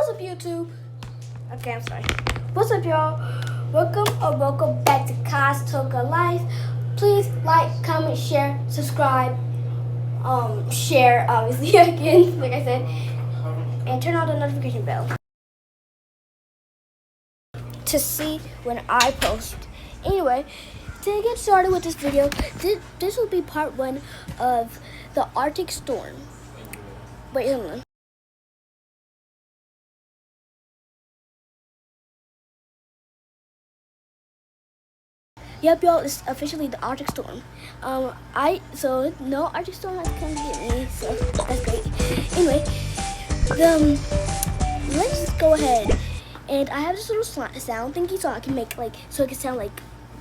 What's up, YouTube? Okay, I'm sorry. What's up, y'all? Welcome back to Kai's Toka Life. Please like, comment, share, subscribe, share, obviously, again, like I said, and turn on the notification bell to see when I post. Anyway, to get started with this video, this will be part 1 of the Arctic Storm. Wait, hold on. Yep, y'all, it's officially the Arctic Storm. So no Arctic Storm has come to get me, so that's great. Anyway, let's just go ahead, and I have this little sound thingy, so I can make so it can sound like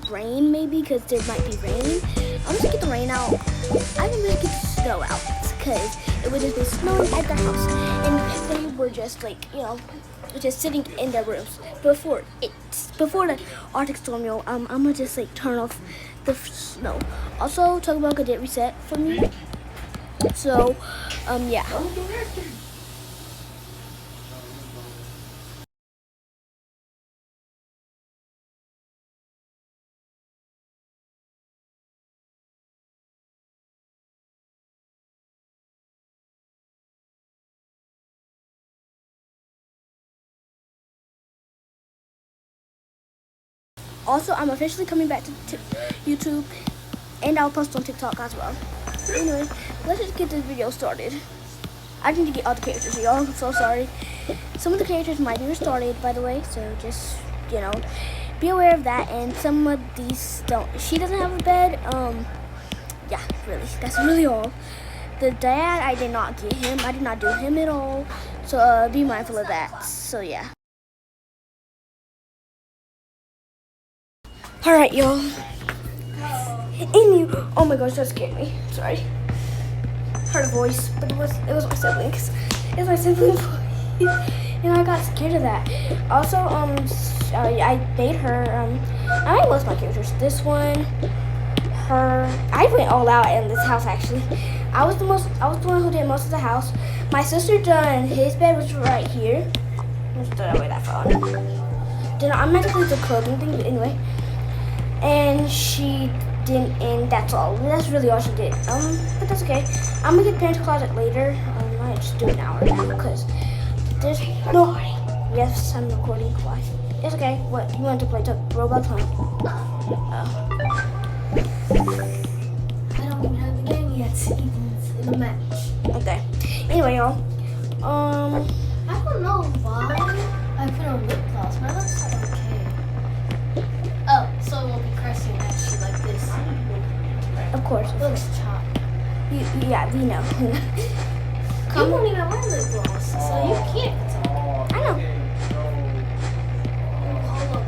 rain maybe, because there might be rain. I'm just gonna get the rain out. I can really get the snow out, because it would just be snowing at the house, and they were just just sitting in their rooms before the Arctic Storm, yo. I'm gonna just turn off the snow. Also, Toka Boca did reset for me, so yeah. Also, I'm officially coming back to YouTube, and I'll post on TikTok as well. Anyway, let's just get this video started. I need to get all the characters, y'all. I'm so sorry. Some of the characters might be restarted, by the way, so just, be aware of that. And some of these don't. She doesn't have a bed. Yeah, really. That's really all. The dad, I did not get him. I did not do him at all. So, be mindful of that. So, yeah. Alright, y'all. Oh my gosh, that scared me. Sorry. Heard a voice, but it was my siblings. It's my sibling's voice. And I got scared of that. Also, I made her, I made most of my characters. This one, her, I went all out in this house actually. I was the one who did most of the house. My sister done his bed, which was right here. Let's throw away that phone. Then I'm not gonna do the clothing thing, but anyway. And she didn't, and that's all. That's really all she did. But that's okay. I'm gonna get Parents Closet later. I might just do an hour now because there's no. Yes, I'm recording. Why? It's okay. What you want to play? Roblox, huh? I don't even have the game yet. It's in the match. Okay. Anyway, y'all. I don't know why I put on lip gloss. My lips are okay. Oh, so it won't be crusting actually like this. Of course. It looks chopped. Yeah, we know. You won't even wear lip gloss, so you can't. I know. Hold up.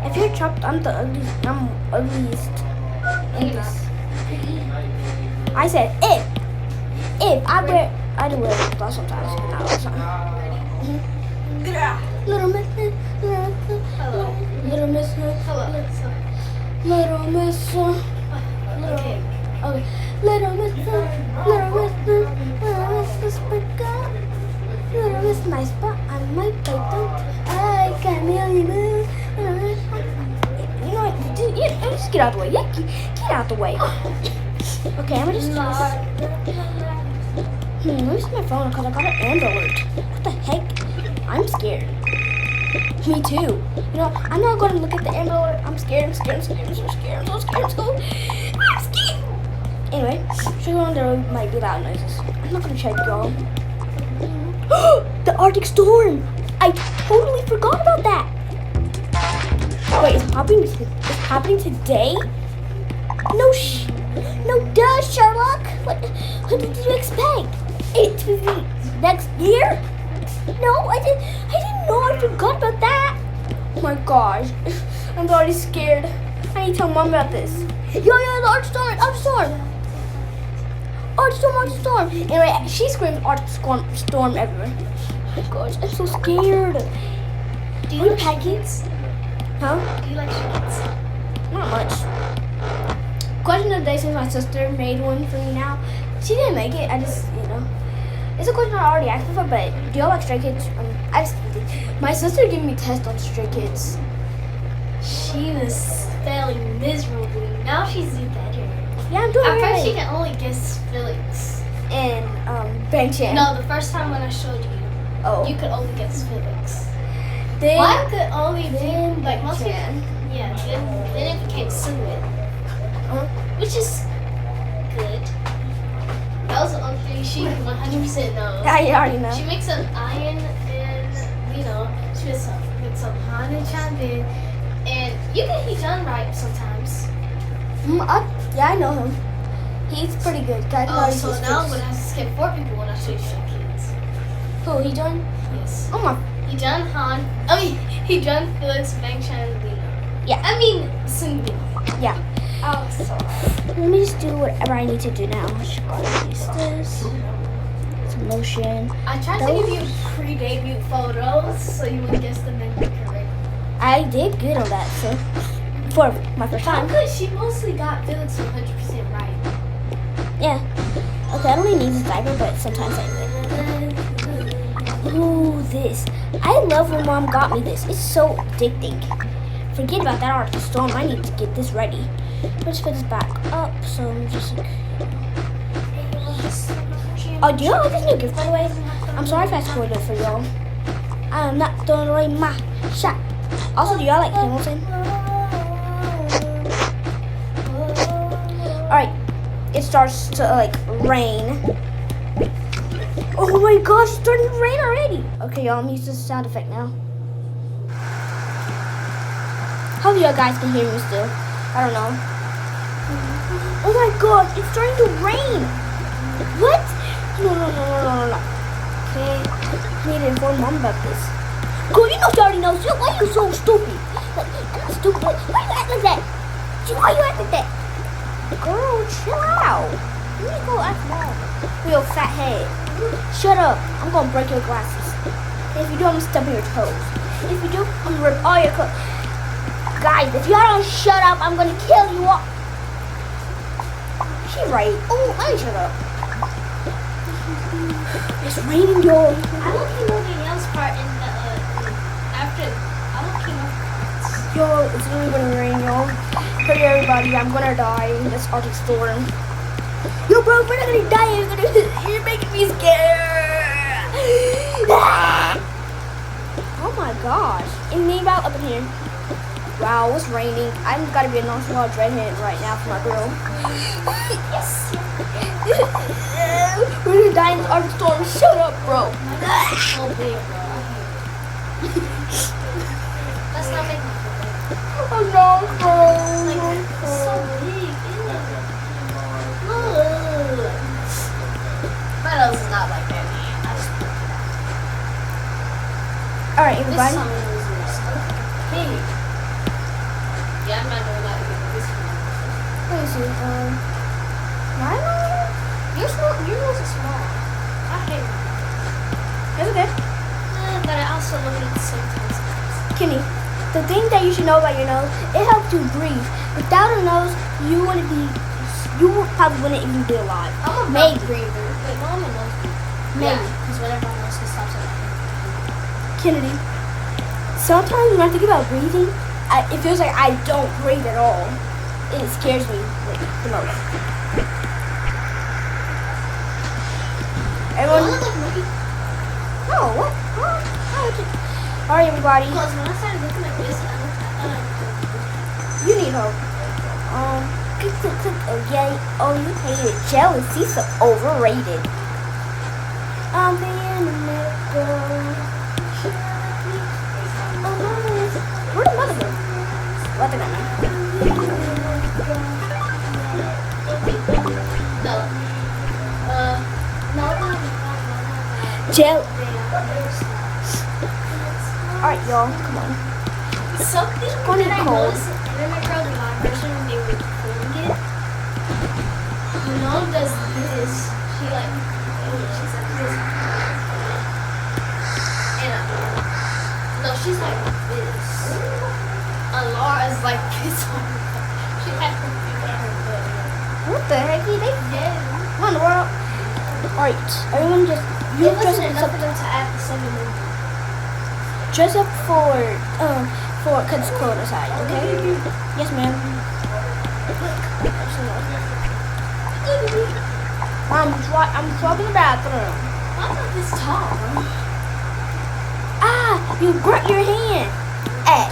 If you're chopped, I'm the ugliest. I'm ugliest in this. I said if I do wear lip gloss sometimes, but not all the time. Little miss, little miss, Hello. little miss, Okay. okay, little miss, little miss, nice, but I might bite them. I can't really move. You know what? Just get out the way. Yeah, get out the way. Okay, I'm gonna just. Let me see my phone because I got an Amber Alert. What the heck? I'm scared. Me too. I'm not going to look at the Amber Alert. I'm scared. I'm so scared. Anyway, sure on there might be loud noises. I'm not going to check, y'all. The Arctic Storm! I totally forgot about that. Wait, it's happening today? No, duh, Sherlock. What did you expect? It to be next year? No, I didn't know. I forgot about that. Oh my gosh, I'm already scared. I need to tell Mom about this. Yo, the Arctic Storm. Anyway, she screams Arctic Storm everywhere. Oh my gosh, I'm so scared. Do you like pancakes? Huh? Do you like chickens? Not much. Question of the day, since my sister made one for me now. She didn't make it. I just, It's a question I already asked before, but do y'all like Stray Kids? My sister gave me a test on Stray Kids. She was failing miserably. Now she's doing better. Yeah, I'm doing At first, really. she can only guess Felix. And Ben Chan. No, the first time when I showed you, Oh. you could only guess Felix. Then One could only do Ben like most people. Chan. Yeah, then it became Suit, which is good. That was the only thing she 100% knows. I already know. She makes some iron and she makes some Han and Chan and you get Hee-jun right sometimes. Yeah, I know him. He's pretty good. I know his So now I'm sisters. gonna have to skip 4 people when I show you Stray Kids. Who, he joined? Yes. Oh my. Hee-jun, Han. Hee-jun, Felix, Bang Chan, Lena. Yeah. I mean, Seungbi. Yeah. Oh, so. Let me just do whatever I need to do now. Just gotta use this. Some lotion. I tried to give you pre-debut photos so you would guess the name correct. I did good on that, so for my first How time. good? She mostly got Felix 100% right. Yeah. Okay, I don't really need this diaper, but sometimes I do. Ooh, this. I love when mom got me this. It's so addicting. Forget about that Arctic Storm. I need to get this ready. Let's put this back up. So I'm just like. Oh, do you know this new gift, by the way? I'm sorry if I spoiled it for y'all. I'm not throwing away my shot. Also, do y'all like Hamilton? Alright. It starts to like rain. Oh my gosh, it's starting to rain already. Okay, y'all, I'm using this sound effect now. Hope you guys can hear me still. I don't know. Oh my god, it's starting to rain. What? No. Okay, I need to inform mom about this. Girl, you know she already knows. Why are you so stupid? Like, I'm not stupid. Why you act like that? Why you act like that? Girl, chill out. Let me go ask mom. Yo, fat head. Shut up. I'm gonna break your glasses. If you do, I'm gonna step on your toes. If you do, I'm gonna rip all your clothes. Guys, if y'all don't shut up, I'm gonna kill you all. She right. Oh, I ain't shut up. It's raining, y'all. I don't think nobody else part in the after. I don't think. Yo, it's really gonna rain, y'all. Hurry, everybody. I'm gonna die in this Arctic storm. Yo, bro, we're not gonna die. You're making me scared. Oh my gosh. And me about up in here. Wow, it's raining. I'm gotta be a nonchalant redhead right now for my girl. Yes. We're gonna die in this Arctic storm. Shut up, bro. So big, bro. Let's not make my Oh no, bro. like it's so big. Look. My nose is not like that. Alright, This everybody. song is big. Yeah, I'm not doing that again. This one. Let me see. My nose? Your nose is small. I hate it. It's okay. But I also love it at the same time sometimes. Kenny, the thing that you should know about your nose, it helps you breathe. Without a nose, you probably wouldn't even be alive. I'm a Maybe. mouth breather. Wait, no, I'm a nose breather. Maybe. Because whenever my nose stops, I'm Kennedy, sometimes when I think about breathing, it feels like I don't breathe at all. It scares me like, the most. Everyone, no, what? Alright, everybody. Because when I started looking at this, I You need hope. Click, oh yay. Oh, you hate it. Jealousy so overrated. I'm being a girl. Where'd the mother go? What did I know? Alright, y'all, come on. Something Gonna that I cold. noticed in Internet Girl Live version when they were recording it. My mom does this. She's like this. And no, she's like this. And Laura's like this on her butt. She had her finger on her butt. What the heck are they? Yeah. What in the world? Alright, everyone just You It dress wasn't up enough for them to add the 7 movie. dress up cause it's cold outside, okay? Yes, ma'am. I'm scrubbing the bathroom. I'm not this tall, bro. Ah, you burnt your hand.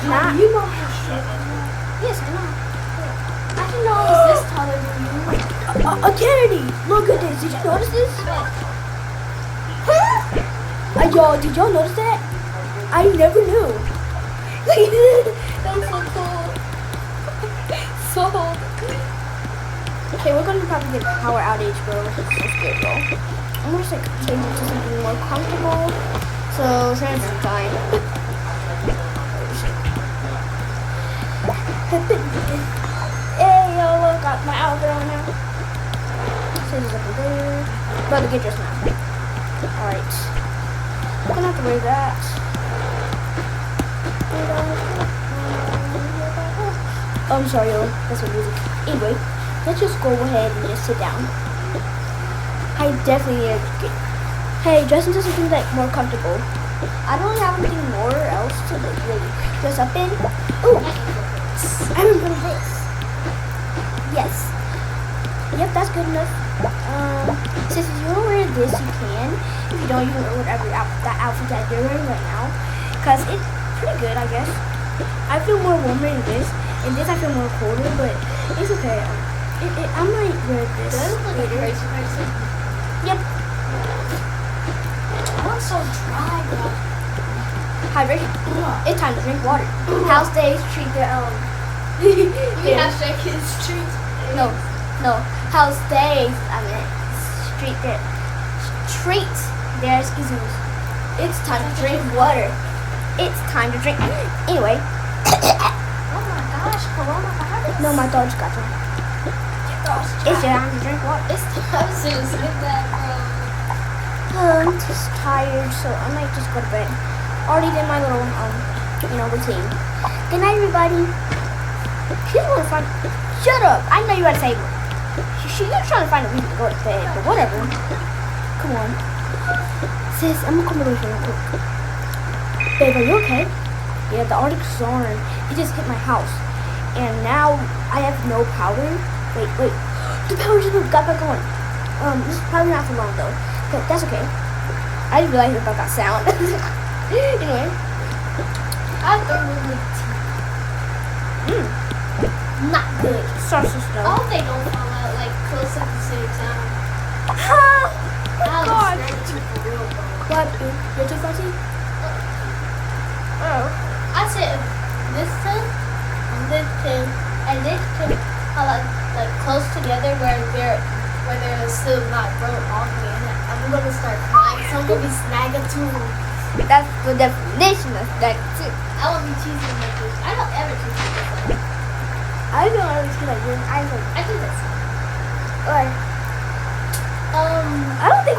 Not. You know how short I am. Yes, I know. I didn't know I was this taller than you. Kennedy, look at this. Did you notice this? Y'all, did y'all notice that? I never knew. That was so cool. So cold. Okay, we're gonna probably get a power outage, bro. I'm so scared, bro. I'm gonna like change it to something more comfortable. So transition time. Hey, yo, look, got my outfit on now. Scissors up there. About to get dressed now. Alright. I'm gonna have to wear that. I'm sorry, yo. That's my music. Anyway, let's just go ahead and just sit down. I definitely need to get. Hey, dress into something like more comfortable. I don't really have anything more else to like really dress up in. Ooh, I remember this. Yes. Yep, that's good enough. Since if you want to wear this, you can. If you don't, you can wear whatever that outfit that you're wearing right now, cause it's pretty good, I guess. I feel more warmer in this. In this, I feel more colder, but it's okay. I might wear this later. Yep. I'm so dry, bro. Hydration. It's time to drink water. House days treat the We have shaken streets. No. House days. Treat their excuses. It's time to drink water. It's time to drink. Anyway. Oh my gosh, coronavirus. No, my dog just got you. It's time to drink water. It's time to skip that, bro. I'm just tired, so I might just go to bed. Already did my little routine. Good night, everybody. She's gonna find. Shut up! I know you gotta say. You're trying to find a reason to go to bed, but whatever. Come on, sis. I'm gonna come over here real quick. Babe, are you okay? Yeah, the Arctic storm. It just hit my house, and now I have no power. Wait. The power just got back on. This is probably not for long though. But that's okay. I didn't realize about that sound. Anyway. I have thermal tea. Not good. Starts to I snow. hope they don't fall out like close at the same time. God. Alex, for real, bro. What? You're too fussy? Oh. I said if this tin and this tin are like close together where they're still not grown off again, I'm gonna start crying. So I'm gonna be snagging too. That's the definition of that too. I won't be choosing like this. I don't ever choose like this. I don't understand like this. I do this. Or I don't think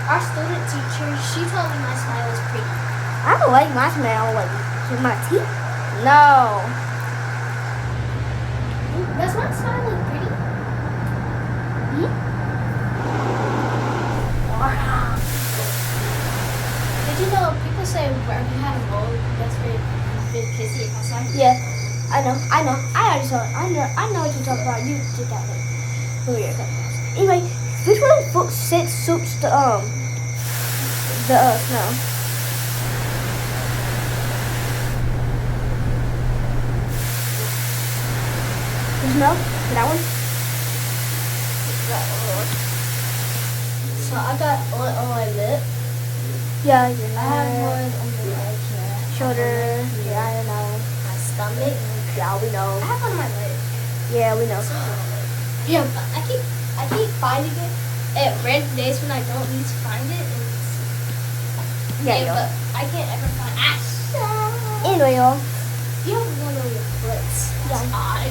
Our student teacher, she told me my smile was pretty. I don't like my smell like with my teeth. No. Does my smile look pretty? Did you know people say where you had a mold, that's very pissy if I saw you? Yeah. I know. I already saw it. I know what you're talking about. You did that thing. Anyway, which one of the books suits the snow? The smell? That one? So I got one on my lip. Yeah, your I have neck, one on the leg here. shoulder. Yeah, I know. My stomach. Yeah, we know. I have one on my leg. Yeah, we know. Yeah, but I keep finding it at random days when I don't need to find it. And Yeah, yo. but I can't ever find it. Anyway, y'all. You have one on your foot. That's Yeah. odd.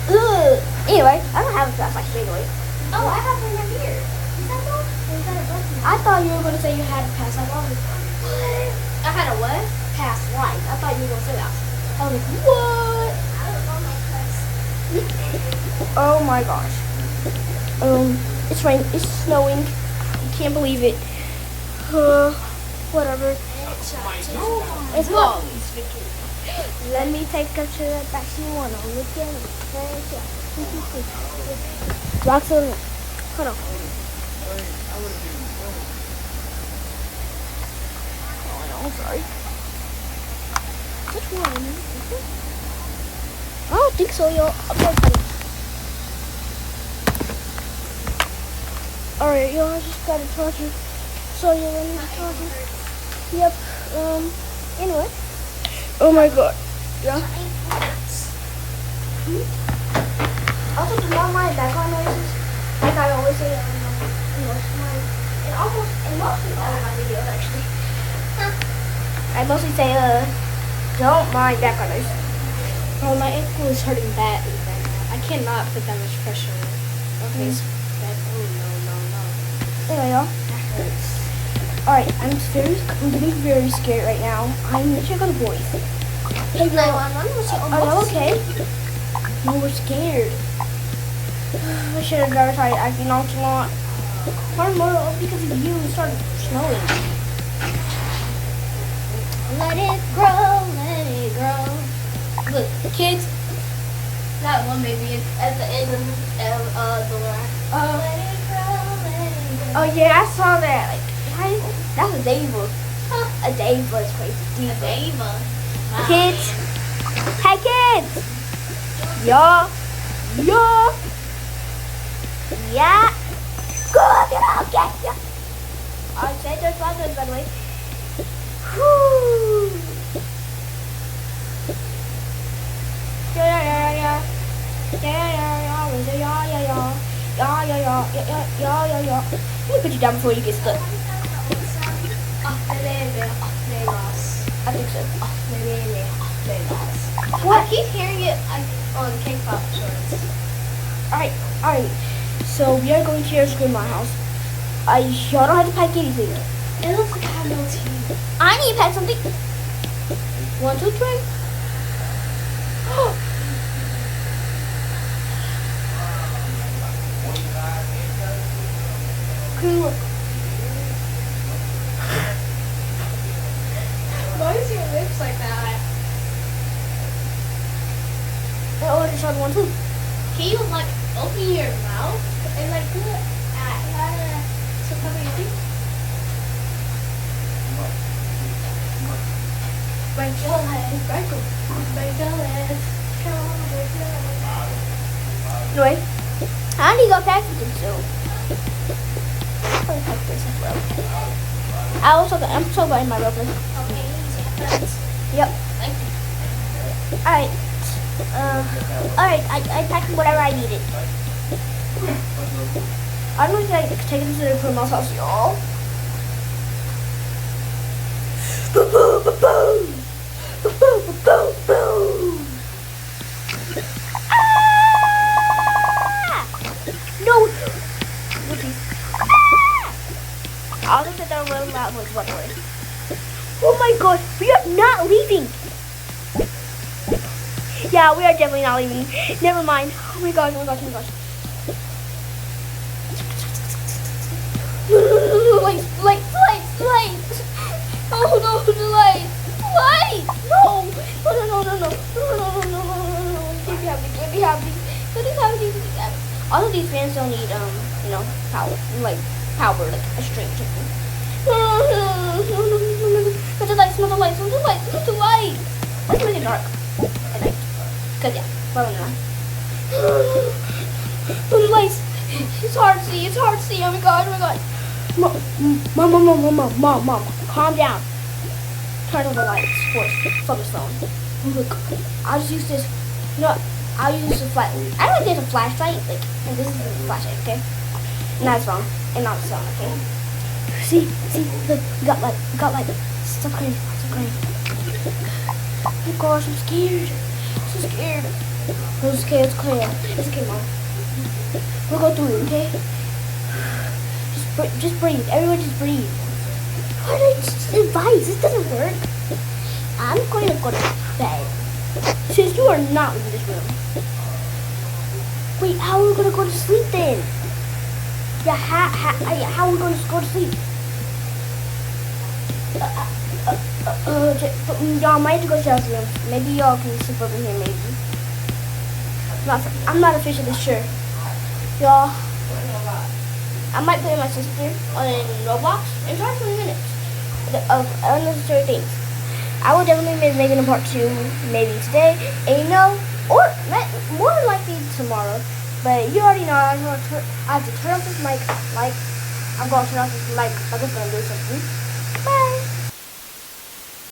Ugh. Anyway, I don't have a fast like straight away. Oh, I have one right here. Is that one? Or is that a button? I thought you were gonna say you had a past life already. What? I had a what? Past life. I thought you were gonna say that. I was like, what? I don't know my past. Oh my gosh. It's raining. It's snowing. Can't believe it. Whatever. It's not. Let me take her to the back. She wanna look at it. Rocks on. Hold on. Oh, no, I'm sorry. Which one? I don't think so, yo. I'm not funny. Alright, yo, I just got a charger. So, you let me charge it. Yep. Anyway. Oh my god. Yeah. Also, do not mind background noises. Like I always say in mostly all of my videos, actually. I mostly say, don't mind background noises. Oh, my ankle is hurting badly right now. I cannot put that much pressure on it. Okay, so that, no. Anyway, y'all. That hurts. Alright, I'm getting very scared right now. I'm gonna check on the boys. Hey, girl, are you okay? No, we're scared. I should have never tried acting nonchalant. More because of you, it started snowing. Let it grow, let it grow. Look, kids, that one maybe at the end of the line. Let it grow, let it grow. Oh yeah, I saw that. Like, that's a Dava. A Dava is crazy. A Dava. Wow. Kids, hey kids, yeah. Good, okay, yeah. I said there's lots by the way. Whew. Yeah. Let me put you down before you get stuck. I think so. What? I keep hearing it on K-pop shorts. Alright. So we are going to your grandma's house. Y'all don't have to pack anything. It looks like I have no tea. I need to pack something. 1, 2, 3. Look. Why is your lips like that? I ordered shot 1, 2. Can you like open your mouth and like do it to cover your teeth? Anyway, I need to go pack something soon. I'll pack this as well. I'm talking about in my robe. Yep. Thank you. Alright, I packed whatever I needed. I'm going to take this to the grandma's house, y'all. No! I also said that really loud noise, by the way. Oh my god, we are not leaving! Yeah, we are definitely not leaving. Never mind. Oh my gosh. Lights. Oh no, the lights. No. Let me have these. All of these fans don't need, power. Power, like a string or something. Not the lights. Let's make it dark at night. Cause yeah, well enough. Those lights. It's hard to see. Oh my god. Mom, calm down. Turn on the lights first from the phone. Look, I'll just use this. I'll use the flashlight. I don't think there's a flashlight. And this is the flashlight, okay? And that's wrong. And not the phone, okay? See, look, we got light. Stop crying. Oh my gosh, I'm scared. So scared. It's okay, Mom. We'll go through it, okay? Just breathe. Everyone just breathe. What advice? This doesn't work. I'm going to go to bed. Since you are not leaving this room. Wait, how are we going to go to sleep then? Yeah, how are we going to go to sleep? Y'all might have to go to Chelsea's room. Maybe y'all can sleep over here, maybe. I'm not officially sure. Y'all, I might play with my sister on Roblox and try for minutes of unnecessary things. I will definitely be making a part 2 maybe today, and or more than likely tomorrow. But you already know I have to turn off this mic like I'm going to turn off this mic like it's going to do something.